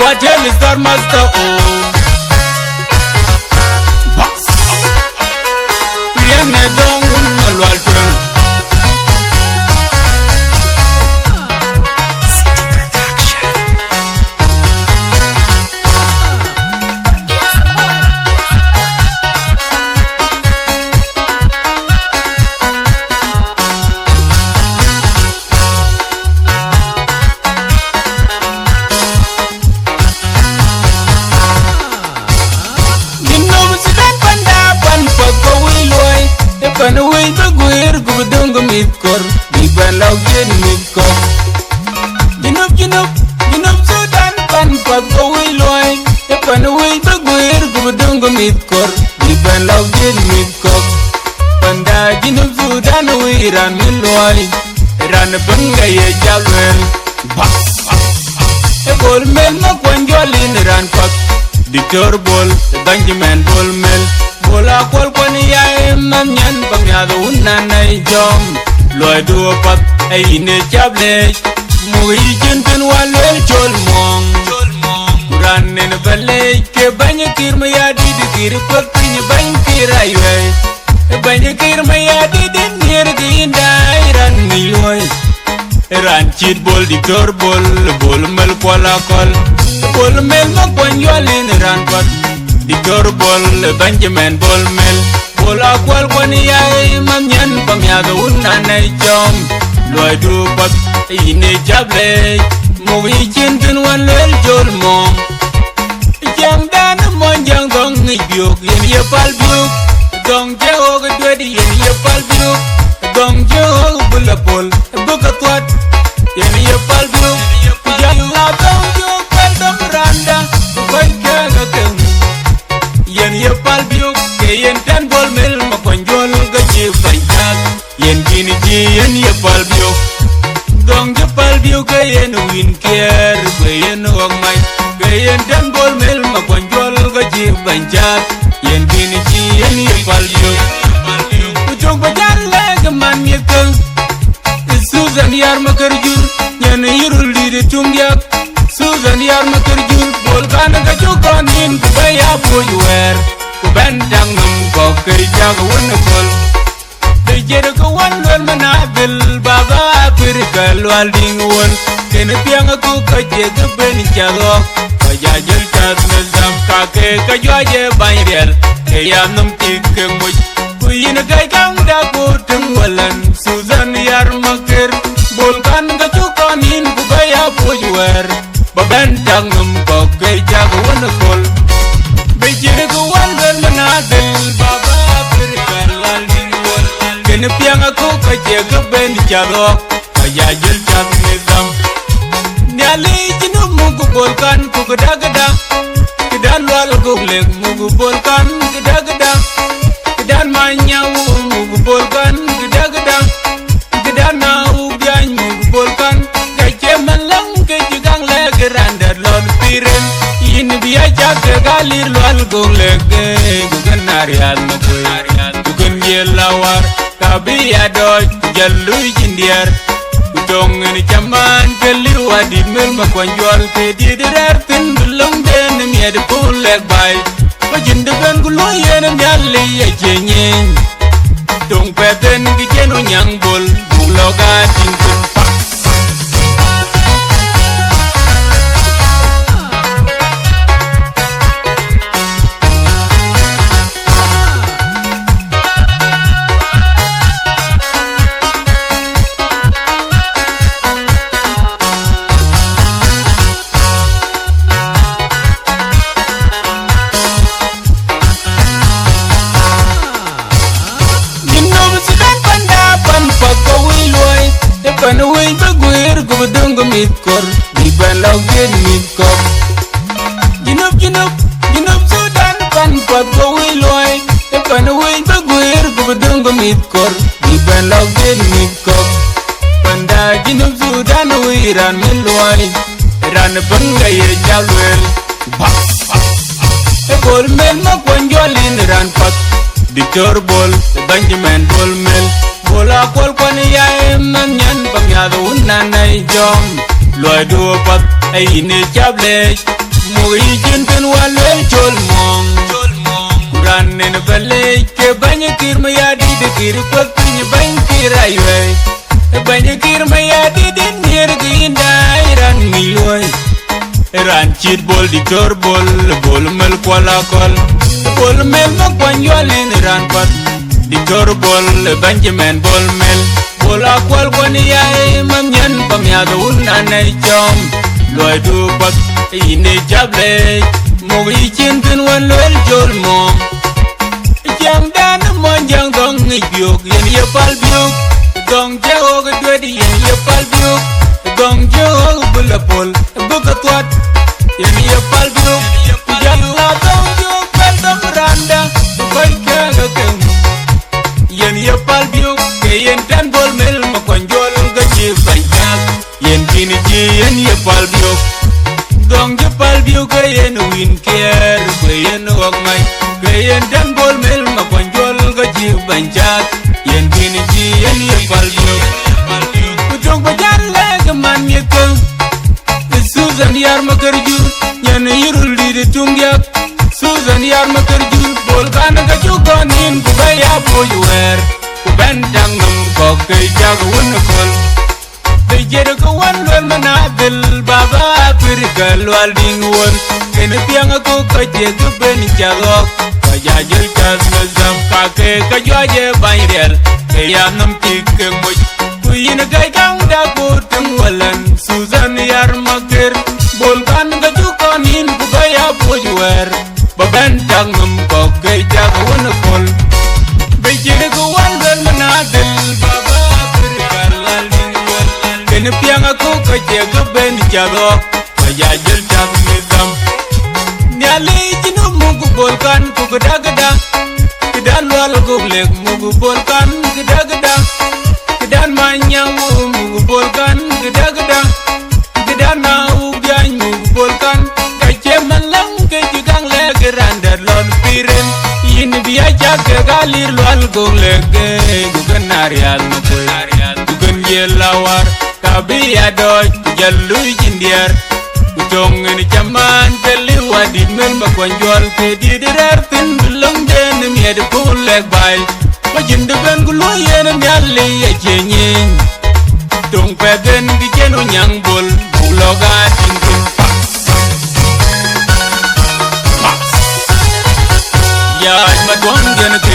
Mabatel is our master. Oh, Piene dong malwaltung. Panaway baguir gubudong gumikor di balaw yen mikor. Ginop Sudan pan pagaway loy. Panaway baguir gubudong gumikor di balaw yen mikor. Panda ginop Sudan wiran miloy. Ran bangay jalwel. Bol Mel makwanjolin ran pak. Dictor Bol Benjamin Bol Mel. Bola kwal kwani ya manyan bangyado unanay jom loy do pat ay ne chable mugi jintun walwel chol mong kuran ne bale ke banya kirma ya di kir pat pin bany kiraywe banya kirma ya di nir ginda ran miloy ran chit bol dictor bol mel kwala kol Bol Mel makwanjolin ran pat Dictor Bol Benjamin Bol Mel. Bola kwal kwani ya manyan bangyado unanay jom loy do pat ine jable mugi jintun walwel jol mong jang dan monjang dong ngibyok yen ye palbyok dong jago gedwedi yen ye palbyok dong jago bulapol bukatwat yen ye palbyok jang la dong jok pel dong randa koy kaga keng yen ye palbyok ke yen tan Bol Mel makwanjol gaje bayat yen gini ji yen ye palbyok dong je palbyok ke yen win care ke yen wangmai ke yen tan Bol Mel makwanjol gaje bayat yen gini ji yen ye palbyok ujung bajan leg man ye keng Sudan yar makarjur yen yirul di tungyak Sudan yar makarjur bol kan gajukan in baya boywer kubendang ko kerja wonderful dejere ko wonwel manabil baba pirkal walding won ken piang ko kaje ke ben chalo kajajel tat nazam ka ke kajaje bayrel ke yanum tik mo kuyin gai kang da ko tungwalan Sudan yar makir bol kan gajukan in baya boywer babendang ko kerja wonderful dejere ko wonwel manabil baba pirkal walding won ken piang ko kaje ke ben chalo kajajel tat nazam nyali jinu mugu bolkan ku gada kedan wal goglek mugu bolkan gada kedan manyawu mugu bolkan gada kedan nau bian mugu bolkan kaje malang ke jugang le geranda lon piren yin biya jaga galir wal goglek gugan arial gugan yelawar kabiya doj jallu jindiar dong ni chaman kelir wadi mel makwanjol ke dider tin belum den mi ad pulek bai bajinde ben gulo yen nyalle ye jenyen dong peten gi jeno nyang bol gulo ga tin Panaway baguir gubudong gumikor di balaw yen mikor. Ginop Sudan pan pagaway loy. Panaway baguir gubudong gumikor di balaw yen mikor. Panda ginop Sudan wiran miloy. Ran bangay jalwel. Bol Mel makwanjolin ran pat. Dictor Bol Benjamin Bol Mel. Bola kwal kwani ya manyan bangyado unanay jom loy do pat ay ne chable Mogi jinten walwel chol mong Kuran nen balay ke banya kir mayadi de kir kwak pinye bany kir aywe Banya kir mayadi de nir ginda iran ngilwoy Iran chit bol diktor bol mel kwala kol Bol mel makwanywal in iran pat Diktor bol Benjamin bol mel Bola kwal kwani yae mamnyan pamyado unanay chom Loy du pat ine jable Mogi chintin walwel jol mom Jang dan monjang dong ngibyok Yen ye pal byok Dong jehog dwedi yen ye pal byok Dong jehog bulapol Bukatwat yen ye pal byok Jang la dong jehog pel dong randa Bukoy kaga kem Yen ye pal byok Ke yen tan bol mel makwanjol gaji banyak Yen kini ji yen ye pal byok Dong je pal byok ke yen win care Ke yen wakmay Ke yen tan bol mel makwanjol gaji banyak Yen kini ji yen ye pal byok Kutung bajan leg man ye keng Susan yar makarjur Nyan yirul di de tungyak Susan yar makarjur Bol kan gajukonin kubaya buywer Kubentang nam kok kay jagawun kol Kay jeda kawan lwal manadil Baba Afrika lwal dingwon Kena piang ako kaje kuben jagok Kajajil kas nazam Kake kajwaje banyrel Kaya nam tikeng moj Kuyin kay kang dakutang walan Susan yar makir Bol kan gajukonin kubaya buywer Babentang nam kok kay jagawun kol Bejere ko walwal manadil Baba Afrika lwal dingwon Kena piang ako kaje kuben jagok Kajajil kas nazam Nyali jinu mugu bolkan kugada-gada Kedan lual guglek mugu bolkan geda-geda Kedan manyang mugu bolkan geda-geda Kedan mau biany mugu bolkan Kace malang kejugang legeran dan lon piren Ini biaja kegalir lual guglek Gugan narial mukoy Gugan yelawar Kabi adoj jalui jindiar Kutong ni caman teli wadid mel makwanjol ke didirar tin belum den mied kulek bay Majin depan gulo yen nyali ya jenyin Tung pegen di jenu nyang bol buloga tingkin Ya madwang jen ke